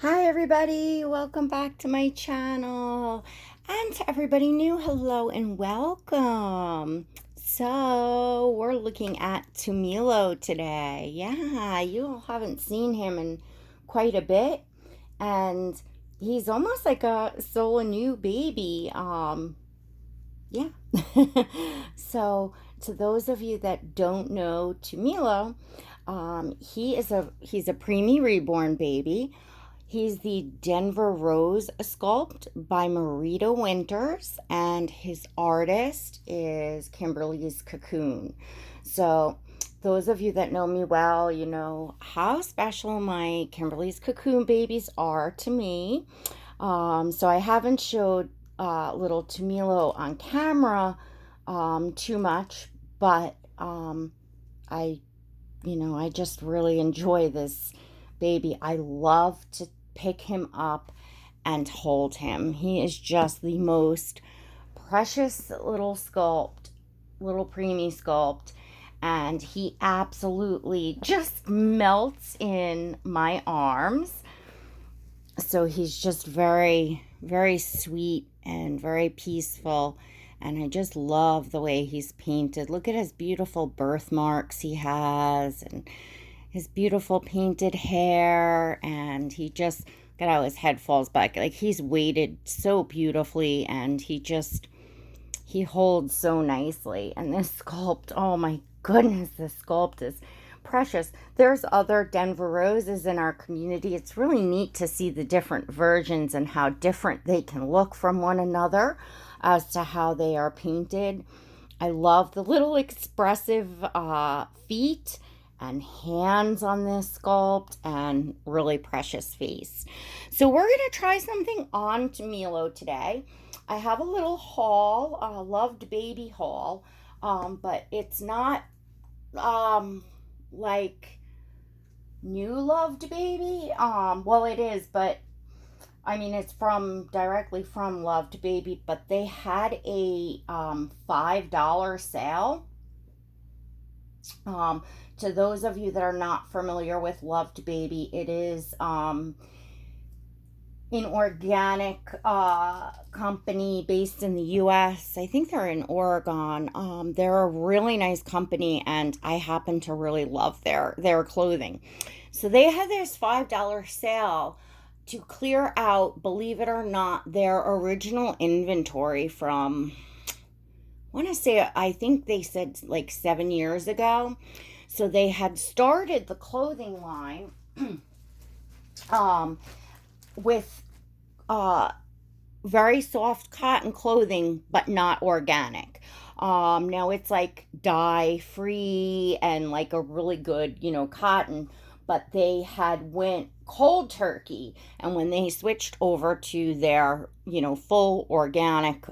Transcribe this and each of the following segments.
Hi everybody, welcome back to my channel. And to everybody new, hello and welcome. So, we're looking at Tumelo today. Yeah, you all haven't seen him in quite a bit. And he's almost like a new baby. Yeah. So, to those of you that don't know Tumelo, he's a preemie reborn baby. He's the Denver Rose sculpt by Marita Winters, and his artist is Kymberlee's Cocoon. So, those of you that know me well, you know how special my Kymberlee's Cocoon babies are to me. So, I haven't showed little Tumelo on camera too much, but I, I just really enjoy this baby. I love to pick him up and hold him. He is just the most precious little sculpt, little preemie sculpt, and he absolutely just melts in my arms. So he's just very, very sweet and very peaceful. And I just love the way he's painted. Look at his beautiful birthmarks he has, and his beautiful painted hair, and he just got how his head falls back. Like, he's weighted so beautifully, and he holds so nicely. And this sculpt, oh my goodness, this sculpt is precious. There's other Denver roses in our community. It's really neat to see the different versions and how different they can look from one another as to how they are painted. I love the little expressive feet and hands on this sculpt, and really precious face. So we're going to try something on Tumelo today. I have a little haul, a loved baby haul, but it's not like new loved baby. Well, it is, but I mean, it's from directly from Loved Baby, but they had a $5 sale. To those of you that are not familiar with Loved Baby, it is an organic company based in the US. I think they're in Oregon. They're a really nice company, and I happen to really love their clothing. So they had this $5 sale to clear out, believe it or not, their original inventory from, I want to say, I think they said like 7 years ago. So they had started the clothing line with very soft cotton clothing, but not organic. Now it's like dye free and like a really good, cotton, but they had went cold turkey, and when they switched over to their, full organic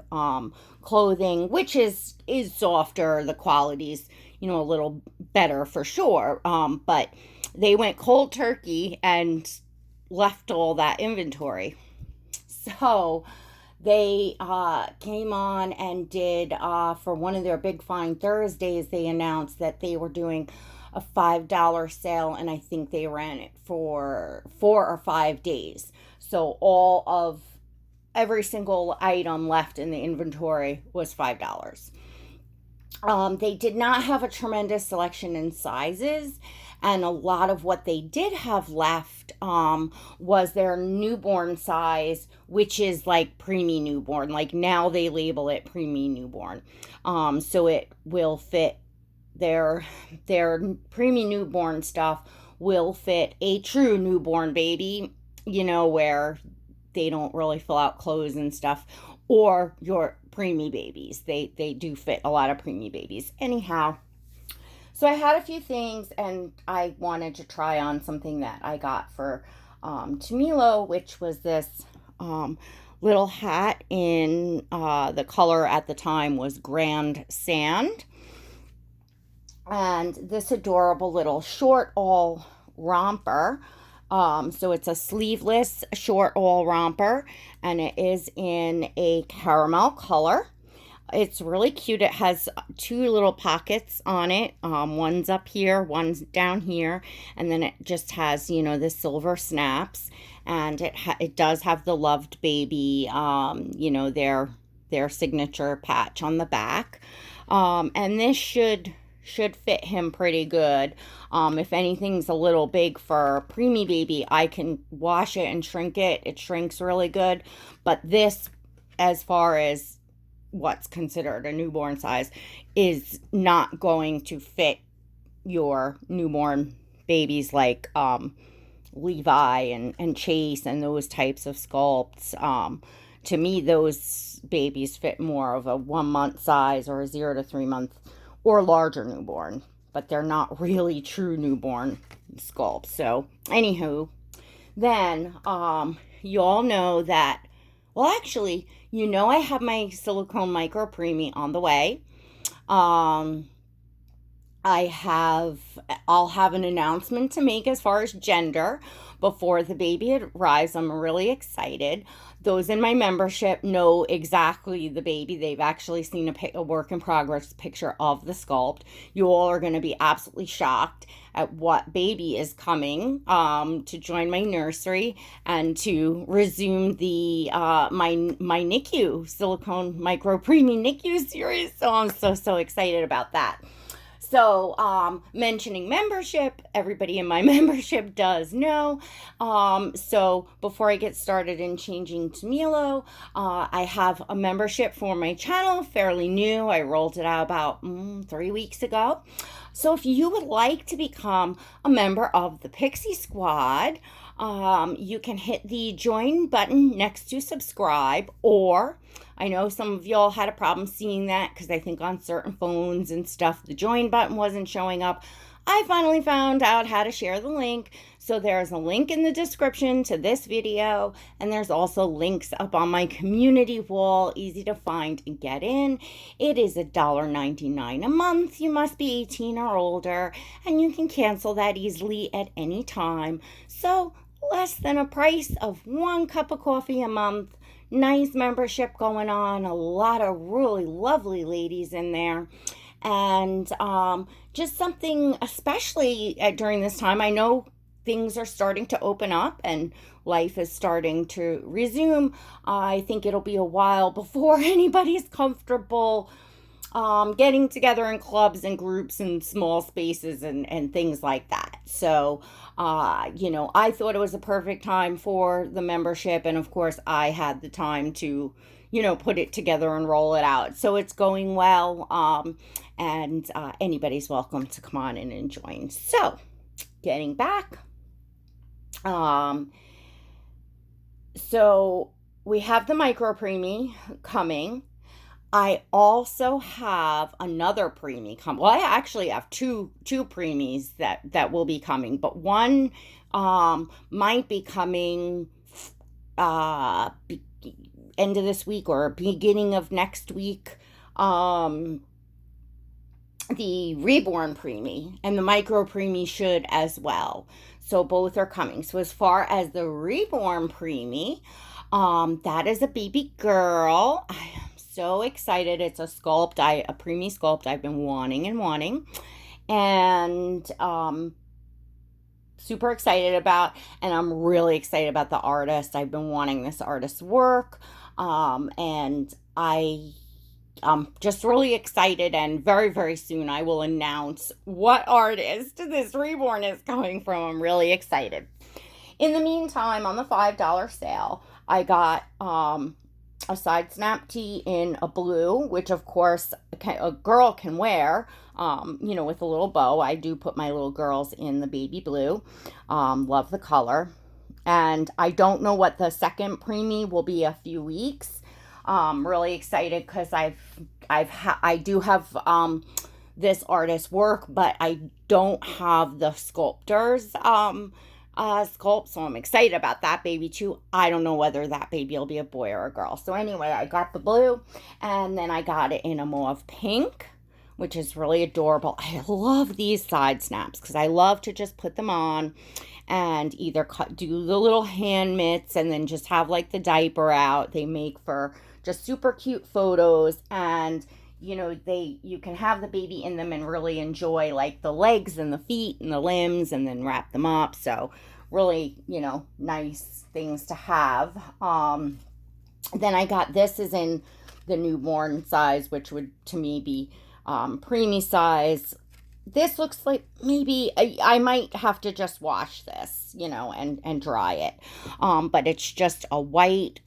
clothing, which is softer, the quality's, a little better for sure. But they went cold turkey and left all that inventory. So they came on and did, for one of their Big Fine Thursdays, they announced that they were doing a $5 sale, and I think they ran it for 4 or 5 days. So every single item left in the inventory was $5. They did not have a tremendous selection in sizes, and a lot of what they did have left was their newborn size, which is like preemie newborn. Like, now they label it preemie newborn, so it will fit their preemie newborn stuff will fit a true newborn baby, where they don't really fill out clothes and stuff, or your preemie babies. They do fit a lot of preemie babies. Anyhow, so I had a few things, and I wanted to try on something that I got for Tumelo, which was this little hat in the color at the time was Grand Sand. And this adorable little short all romper. So it's a sleeveless short all romper, and it is in a caramel color. It's really cute. It has two little pockets on it. One's up here, one's down here, and then it just has, the silver snaps, and it does have the loved baby, their signature patch on the back. And this should fit him pretty good. If anything's a little big for preemie baby, I can wash it and shrink it. It shrinks really good. But this, as far as what's considered a newborn size, is not going to fit your newborn babies like Levi and Chase and those types of sculpts. To me, those babies fit more of a 1 month size or a 0 to 3 month or larger newborn, but they're not really true newborn sculpts. So, anywho, then you all know that, well, actually, I have my silicone micro preemie on the way. Um, I'll have an announcement to make as far as gender before the baby arrives. I'm really excited. Those in my membership know exactly the baby. They've actually seen a work in progress picture of the sculpt. You all are going to be absolutely shocked at what baby is coming to join my nursery and to resume the my NICU silicone micro preemie NICU series. So I'm so excited about that. So, mentioning membership, everybody in my membership does know. So before I get started in changing Tumelo, I have a membership for my channel, fairly new. I rolled it out about 3 weeks ago. So if you would like to become a member of the Pixie Squad, you can hit the join button next to subscribe, or I know some of y'all had a problem seeing that because I think on certain phones and stuff, the join button wasn't showing up. I finally found out how to share the link. So there's a link in the description to this video, and there's also links up on my community wall, easy to find and get in. It is $1.99 a month. You must be 18 or older, and you can cancel that easily at any time. So less than a price of 1 cup of coffee a month. Nice membership going on. A lot of really lovely ladies in there. And just something, especially during this time, I know things are starting to open up and life is starting to resume. I think it'll be a while before anybody's comfortable getting together in clubs and groups and small spaces and things like that. So, I thought it was a perfect time for the membership. And of course, I had the time to, put it together and roll it out. So it's going well. And anybody's welcome to come on in and join. So, getting back. So we have the micro preemie coming. I also have another preemie come. Well, I actually have two preemies that will be coming, but one might be coming end of this week or beginning of next week. The reborn preemie and the micro preemie should as well. So both are coming. So as far as the reborn preemie, that is a baby girl. I am so excited. It's a sculpt, a preemie sculpt I've been wanting, and super excited about, and I'm really excited about the artist. I've been wanting this artist's work, and I'm just really excited, and very, very soon I will announce what artist this reborn is coming from. I'm really excited. In the meantime, on the $5 sale, I got a side snap tee in a blue, which of course a girl can wear, with a little bow. I do put my little girls in the baby blue. Love the color. And I don't know what the second preemie will be, a few weeks. Really excited because I do have this artist's work, but I don't have the sculptor's sculpt, so I'm excited about that baby too. I don't know whether that baby will be a boy or a girl. So anyway, I got the blue, and then I got it in a mauve pink, which is really adorable. I love these side snaps because I love to just put them on and either do the little hand mitts and then just have like the diaper out. They make for just super cute photos, and you can have the baby in them and really enjoy like the legs and the feet and the limbs and then wrap them up. So really, nice things to have. Then I got, this is in the newborn size, which would to me be preemie size. This looks like maybe I might have to just wash this, and dry it. But it's just a white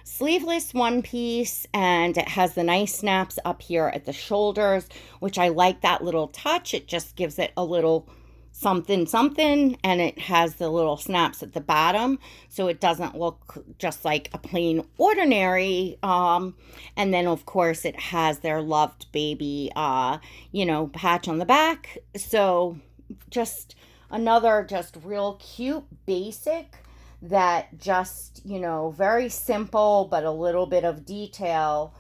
sleeveless one piece, and it has the nice snaps up here at the shoulders, which I like that little touch. It just gives it a little something something, and it has the little snaps at the bottom, so it doesn't look just like a plain ordinary. And then of course it has their loved baby patch on the back. So just another just real cute basic that just very simple, but a little bit of detail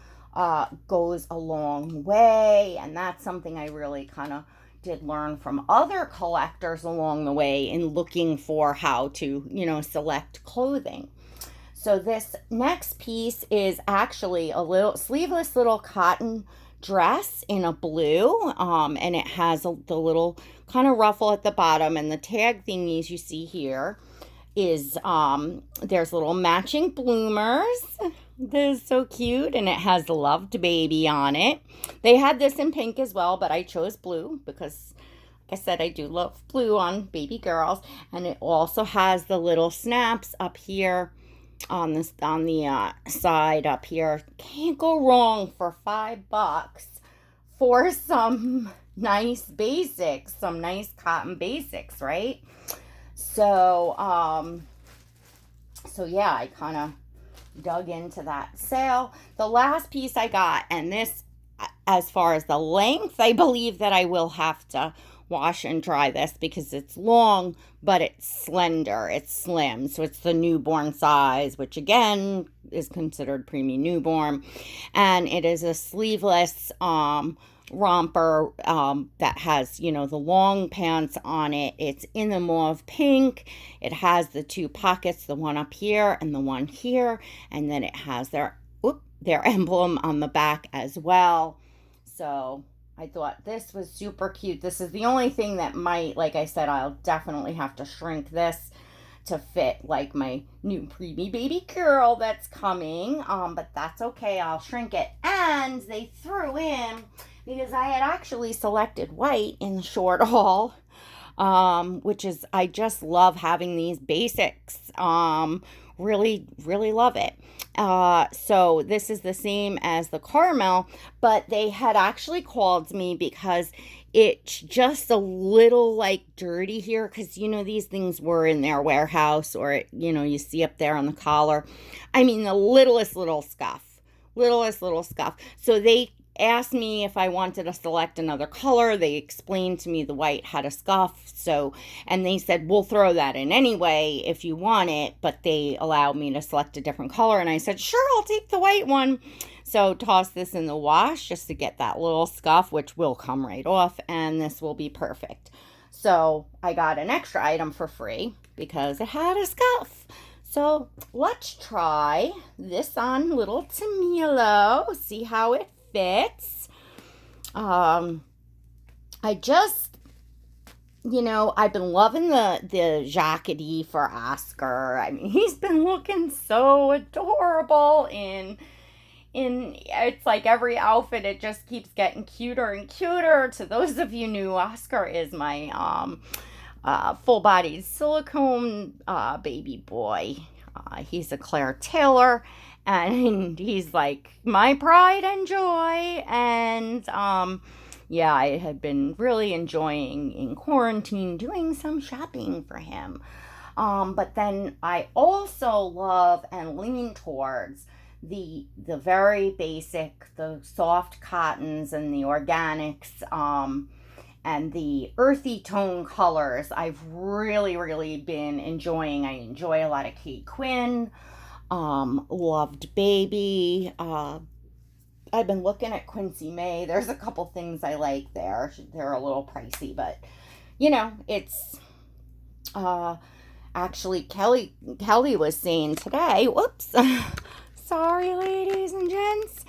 goes a long way. And that's something I really kind of did learn from other collectors along the way in looking for how to, select clothing. So this next piece is actually a little sleeveless little cotton dress in a blue, and it has the little kind of ruffle at the bottom, and the tag thingies you see here is there's little matching bloomers. This is so cute, and it has the loved baby on it. They had this in pink as well, but I chose blue because, like I said, I do love blue on baby girls. And it also has the little snaps up here on the side up here. Can't go wrong for $5 for some nice basics, some nice cotton basics, right? So yeah, I kind of dug into that sale. The last piece I got, and this, as far as the length, I believe that I will have to wash and dry this because it's long, but it's slender, it's slim. So it's the newborn size, which again is considered preemie newborn. And it is a sleeveless romper that has, the long pants on it. It's in the mauve pink. It has the two pockets, the one up here and the one here. And then it has their emblem on the back as well. So I thought this was super cute. This is the only thing that might, like I said, I'll definitely have to shrink this to fit like my new preemie baby girl that's coming. But that's okay. I'll shrink it. And they threw in, because I had actually selected white in the short haul, which is, I just love having these basics. Really, really love it. So this is the same as the caramel, but they had actually called me because it's just a little like dirty here, because these things were in their warehouse, or you see up there on the collar. I mean, the littlest little scuff. So they asked me if I wanted to select another color. They explained to me the white had a scuff, and they said, we'll throw that in anyway if you want it, but they allowed me to select a different color, and I said, sure, I'll take the white one. So toss this in the wash just to get that little scuff, which will come right off, and this will be perfect. So I got an extra item for free because it had a scuff. So let's try this on little Tumelo, see how it fits. I just, I've been loving the jackety for Oscar. I mean, he's been looking so adorable in it's like every outfit, it just keeps getting cuter and cuter. To those of you new, Oscar is my full-bodied silicone baby boy. He's a Claire Taylor, and he's like my pride and joy. And yeah, I had been really enjoying in quarantine doing some shopping for him. But then I also love and lean towards the very basic, the soft cottons and the organics, and the earthy tone colors. I've really, really been enjoying. I enjoy a lot of Kate Quinn, loved baby, I've been looking at Quincy May. There's a couple things I like there. They're a little pricey, but it's uh actually Kelly was saying today, whoops. Sorry ladies and gents.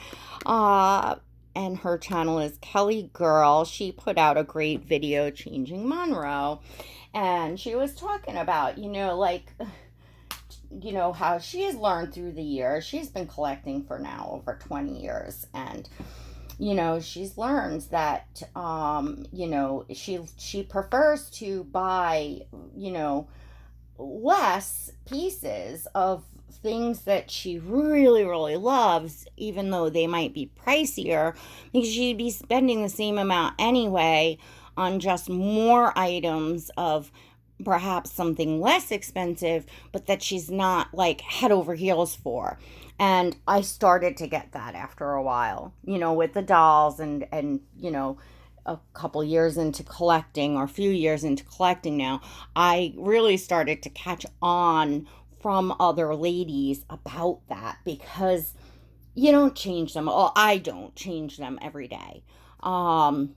Uh and her channel is Kelly Girl. She put out a great video changing Monroe, and she was talking about, like, how she has learned through the years. She's been collecting for now over 20 years, and she's learned that she prefers to buy less pieces of things that she really really loves, even though they might be pricier, because she'd be spending the same amount anyway on just more items of perhaps something less expensive, but that she's not like head over heels for. And I started to get that after a while, with the dolls, and a couple years into collecting, or a few years into collecting now, I really started to catch on from other ladies about that, because you don't change them. Well, I don't change them every day. And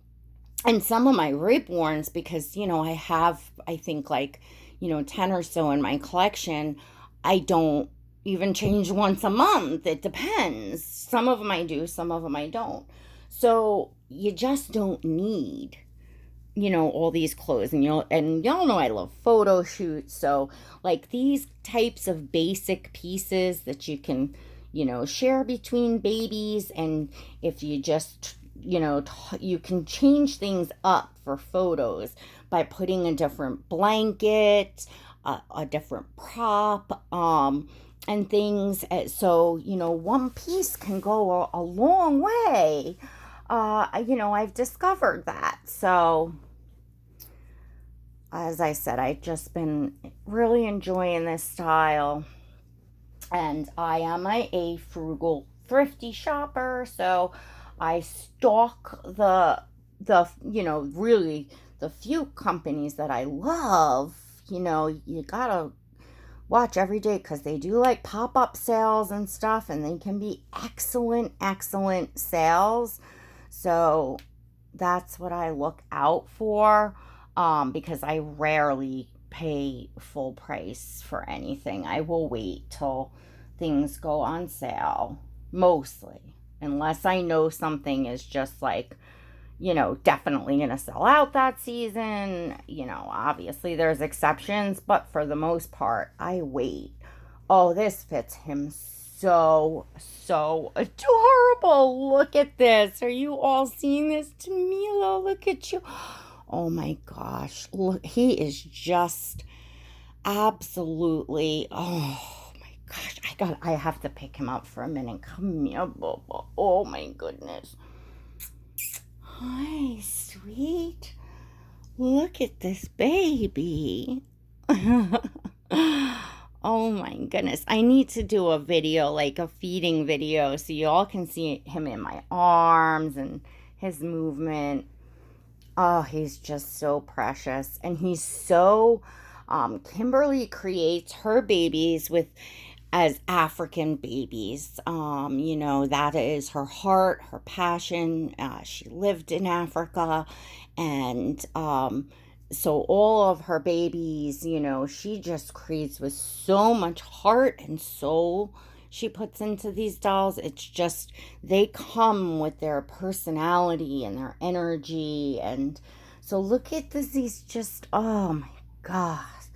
some of my reborns, because I have, I think, like 10 or so in my collection, I don't even change once a month. It depends. Some of them I do, some of them I don't. So you just don't need all these clothes. And y'all know I love photo shoots. So like these types of basic pieces that you can share between babies, and if you just you can change things up for photos by putting a different blanket, a different prop, and things. So one piece can go a long way. I've discovered that. So as I said, I've just been really enjoying this style, and I am a frugal, thrifty shopper. So I stalk really the few companies that I love. You gotta watch every day, because they do like pop-up sales and stuff, and they can be excellent sales. So that's what I look out for, because I rarely pay full price for anything. I will wait till things go on sale, mostly, unless I know something is just like, definitely going to sell out that season. Obviously there's exceptions, but for the most part, I wait. Oh, this fits him so adorable. Look at this. Are you all seeing this? Tumelo, look at you. Oh my gosh. Look, he is just absolutely, oh my gosh. I have to pick him up for a minute. Come here, Bobo. Oh my goodness. Hi, sweet. Look at this baby. Oh my goodness. I need to do a video, like a feeding video, so you all can see him in my arms and his movement. Oh, he's just so precious. And he's so, Kymberlee creates her babies as African babies. That is her heart, her passion. She lived in Africa, and so all of her babies, she just creates with so much heart and soul she puts into these dolls. It's just, they come with their personality and their energy. And so look at this. He's just, oh my gosh.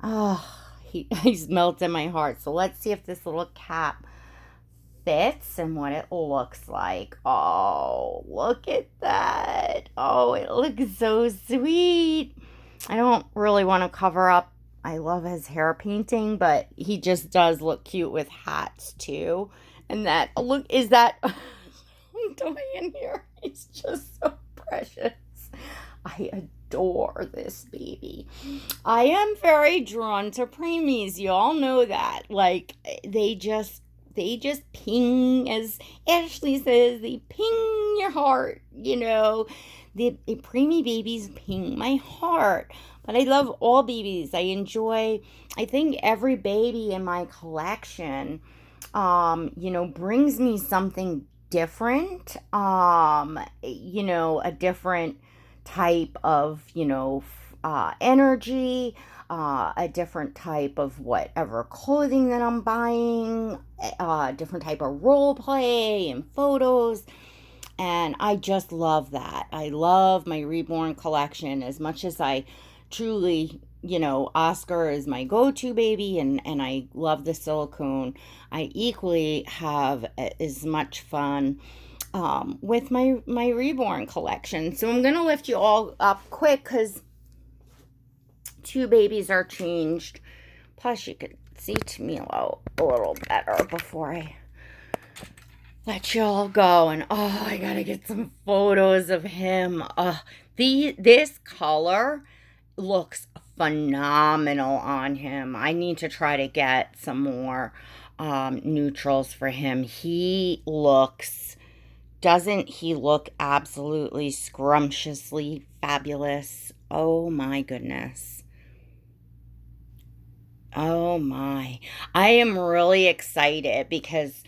Oh, he's melted my heart. So let's see if this little cap fits and what it looks like. Oh, look at that. Oh, it looks so sweet. I don't really want to cover up. I love his hair painting, but he just does look cute with hats too. And that, look, is that, I'm dying here. He's just so precious. I adore this baby. I am very drawn to preemies. You all know that. Like, they just ping, as Ashley says, they ping your heart, The preemie babies ping my heart. But I love all babies. I think every baby in my collection, brings me something different, a different type of, energy, a different type of whatever clothing that I'm buying, different type of role play and photos. And I just love that. I love my reborn collection as much as I truly, Oscar is my go-to baby, and I love the silicone. I equally have as much fun with my reborn collection. So I'm going to lift you all up quick because two babies are changed. Plus you could see Tumelo a little better before I let y'all go. And I gotta get some photos of him. This color looks phenomenal on him. I need to try to get some more neutrals for him. Doesn't he look absolutely scrumptiously fabulous? Oh my goodness. Oh my. I am really excited because,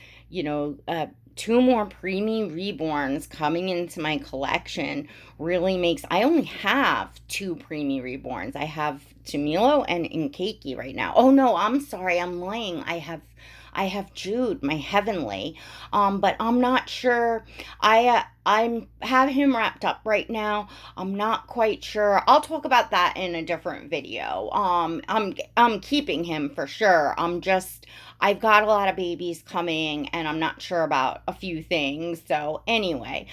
two more Preemie reborns coming into my collection really makes. I only have two Preemie reborns. I have Tumelo and Inkeki right now. Oh no, I'm sorry, I'm lying. I have Jude, my heavenly, but I'm not sure. I'm have him wrapped up right now. I'm not quite sure. I'll talk about that in a different video. I'm keeping him for sure. I've got a lot of babies coming, and I'm not sure about a few things. So anyway,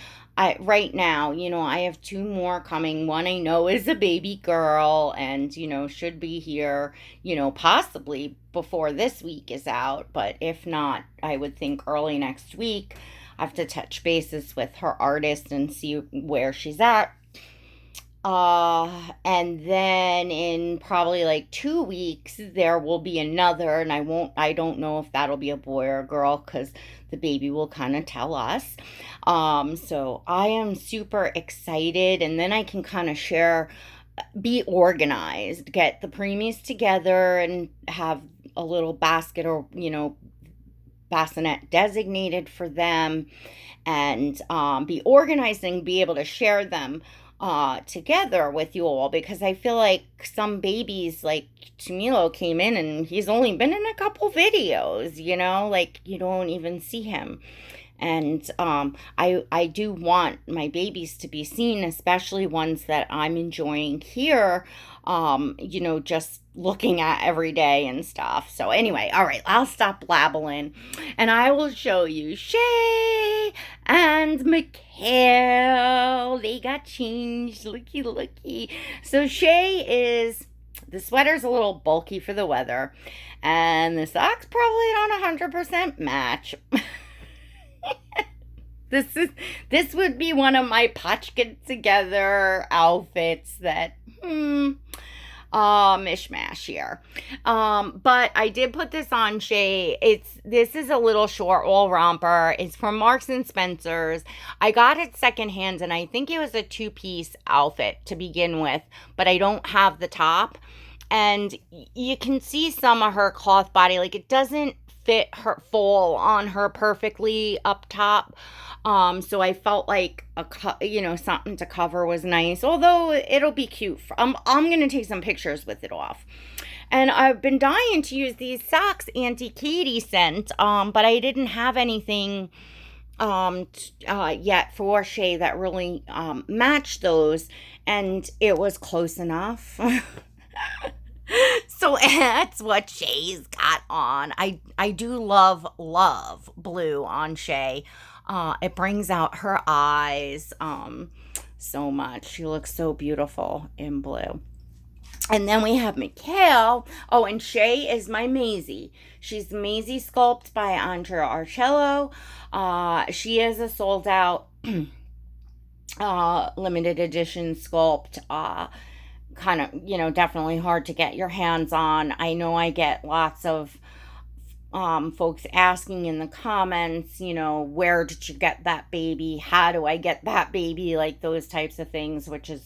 right now, I have two more coming. One I know is a baby girl, and should be here, possibly before this week is out. But if not, I would think early next week. I have to touch bases with her artist and see where she's at. And then in probably like 2 weeks, there will be another, and I don't know if that'll be a boy or a girl because the baby will kind of tell us. So I am super excited, and then I can kind of be organized, get the preemies together and have a little basket or, bassinet designated for them, and be organized and be able to share them together with you all, because I feel like some babies like Tumelo came in and he's only been in a couple videos, like you don't even see him. And I do want my babies to be seen, especially ones that I'm enjoying here, just looking at every day and stuff. So anyway, all right, I'll stop blabbling and I will show you Shay and Mikhail. They got changed. Looky. So the sweater's a little bulky for the weather, and the socks probably don't 100% match. This would be one of my patchked together outfits that mishmash here. But I did put this on Shay. This is a little short wool romper. It's from Marks and Spencer's. I got it secondhand, and I think it was a 2-piece outfit to begin with, but I don't have the top. And you can see some of her cloth body, like it doesn't fit her full on her perfectly up top. So I felt like something to cover was nice, although it'll be cute. I'm going to take some pictures with it off. And I've been dying to use these socks, Auntie Katie sent, but I didn't have anything yet for Shay that really matched those, and it was close enough. So that's what Shay's got on. I do love blue on Shay. It brings out her eyes so much. She looks so beautiful in blue. And then we have Mikhail. Oh, and Shay is my Maisie. She's the Maisie sculpt by Andrea Arcello. She is a sold out limited edition sculpt. Kind of, definitely hard to get your hands on. I know I get lots of folks asking in the comments, where did you get that baby? How do I get that baby? Like those types of things, which is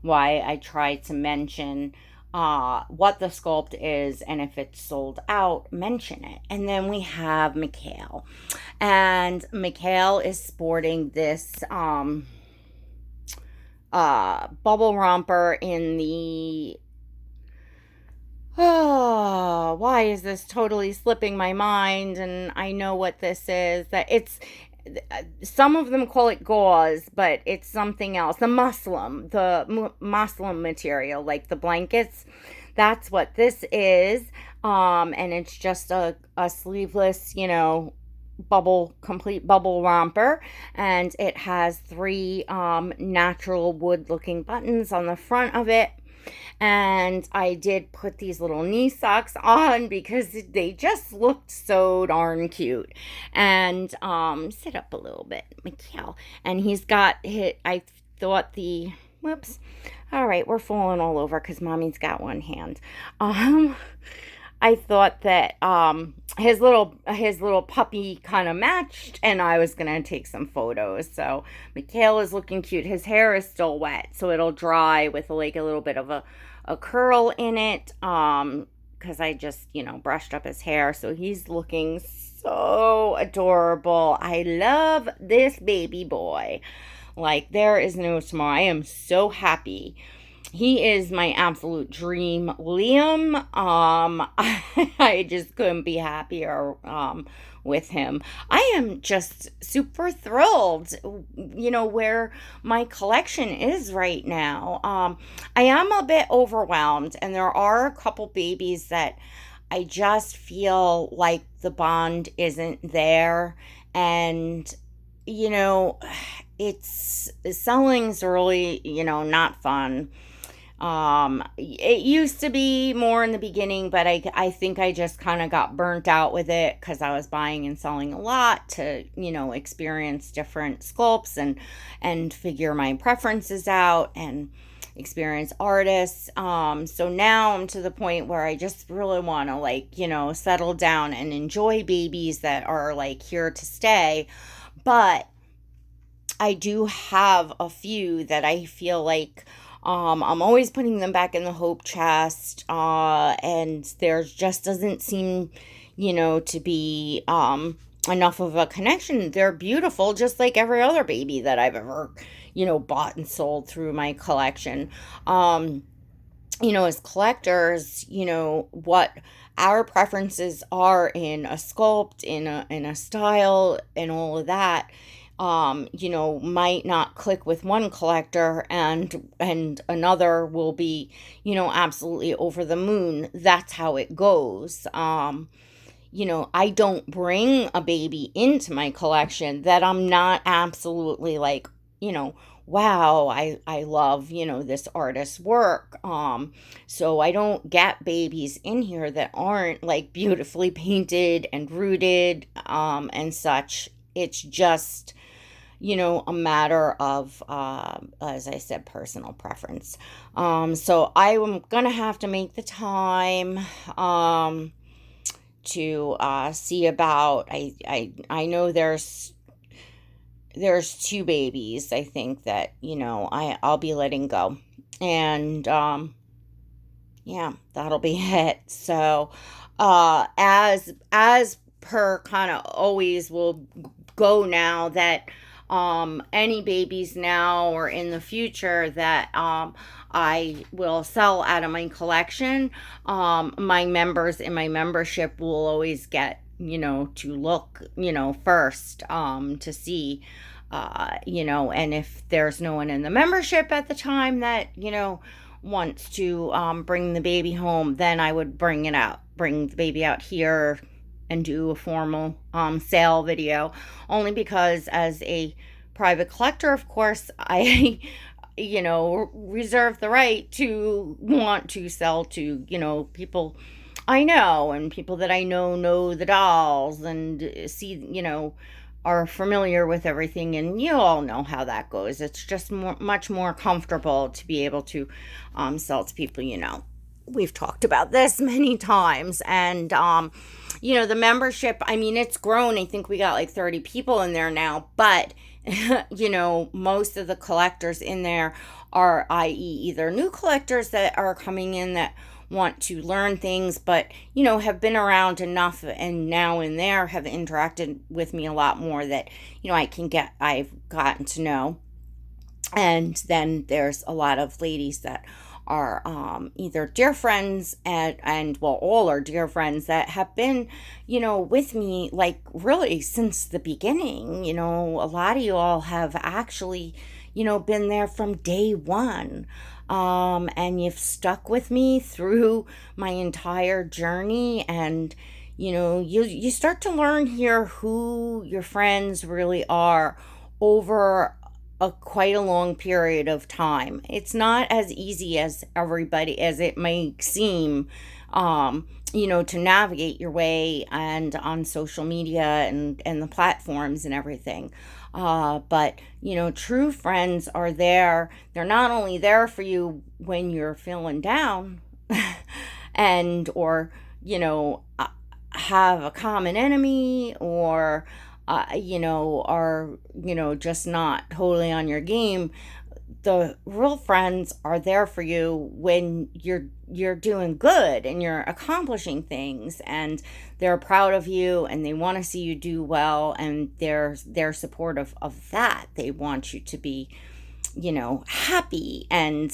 why I try to mention what the sculpt is, and if it's sold out, mention it. And then we have Mikhail. And Mikhail is sporting this bubble romper in the oh, why is this totally slipping my mind? And I know what this is. That it's some of them call it gauze, but it's something else. The muslin material, like the blankets. That's what this is. And it's just a sleeveless, complete bubble romper, and it has three natural wood looking buttons on the front of it. And I did put these little knee socks on because they just looked so darn cute. And sit up a little bit, Mikhail. And he's got hit. I thought the whoops. All right, we're falling all over because mommy's got one hand. I thought that his little puppy kind of matched, and I was gonna take some photos. So Mikhail is looking cute. His hair is still wet, so it'll dry with like a little bit of a curl in it. Because I just brushed up his hair, so he's looking so adorable. I love this baby boy. Like there is no tomorrow. I am so happy. He is my absolute dream Liam. I just couldn't be happier with him. I am just super thrilled, where my collection is right now. I am a bit overwhelmed, and there are a couple babies that I just feel like the bond isn't there. And, it's selling's really, not fun. It used to be more in the beginning, but I think I just kind of got burnt out with it because I was buying and selling a lot to, experience different sculpts and figure my preferences out and experience artists. So now I'm to the point where I just really want to settle down and enjoy babies that are here to stay. But I do have a few that I feel like I'm always putting them back in the hope chest, and there just doesn't seem, to be enough of a connection. They're beautiful, just like every other baby that I've ever, bought and sold through my collection. As collectors, what our preferences are in a sculpt, in a style, and all of that. Might not click with one collector and another will be, absolutely over the moon. That's how it goes. I don't bring a baby into my collection that I'm not absolutely wow, I love, this artist's work. So I don't get babies in here that aren't beautifully painted and rooted, and such. It's just, a matter of, as I said, personal preference. So I'm going to have to make the time to see about, I know there's two babies, I think, that, I'll be letting go. And, yeah, that'll be it. So, as per kind of always will go now that any babies now or in the future that I will sell out of my collection, my members in my membership will always get to look first to see and if there's no one in the membership at the time that wants to bring the baby home, then I would bring the baby out here and do a formal sale video, only because as a private collector, of course, I reserve the right to want to sell to people I know, and people that I know the dolls and see are familiar with everything, and you all know how that goes. It's just much more comfortable to be able to sell to people. We've talked about this many times, and the membership, I mean, it's grown. I think we got 30 people in there now, but most of the collectors in there are, i.e., either new collectors that are coming in that want to learn things, but have been around enough and now and there have interacted with me a lot more that I've gotten to know. And then there's a lot of ladies that are either dear friends and well, all are dear friends that have been with me like really since the beginning. A lot of you all have actually been there from day one. And you've stuck with me through my entire journey, and you start to learn here who your friends really are over a quite a long period of time. It's not as easy as everybody as it may seem, to navigate your way and on social media and the platforms and everything. But true friends are there. They're not only there for you when you're feeling down, and or have a common enemy, or are, just not totally on your game. The real friends are there for you when you're doing good and you're accomplishing things, and they're proud of you and they want to see you do well, and they're supportive of that. They want you to be, happy and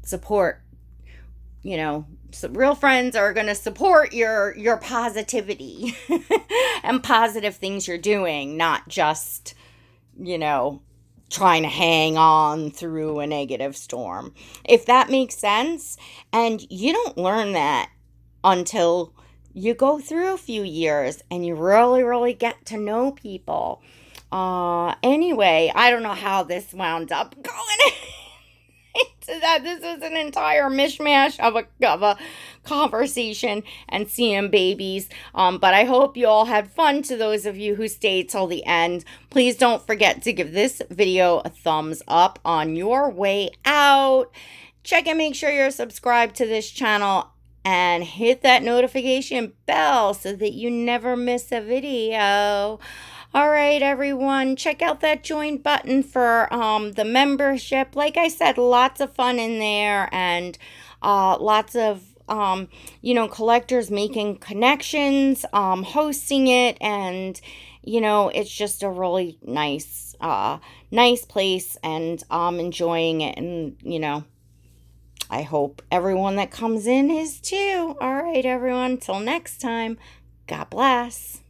support. So real friends are going to support your positivity and positive things you're doing, not just trying to hang on through a negative storm, if that makes sense. And you don't learn that until you go through a few years and you really, really get to know people. Anyway, I don't know how this wound up going to that. This was an entire mishmash of a conversation and seeing babies. But I hope you all had fun. To those of you who stayed till the end, please don't forget to give this video a thumbs up on your way out. Check and make sure you're subscribed to this channel and hit that notification bell so that you never miss a video. All right, everyone, check out that join button for the membership. Like I said, lots of fun in there, and lots of collectors making connections, hosting it, and it's just a really nice place, and I'm enjoying it, and I hope everyone that comes in is too. All right, everyone, till next time, God bless.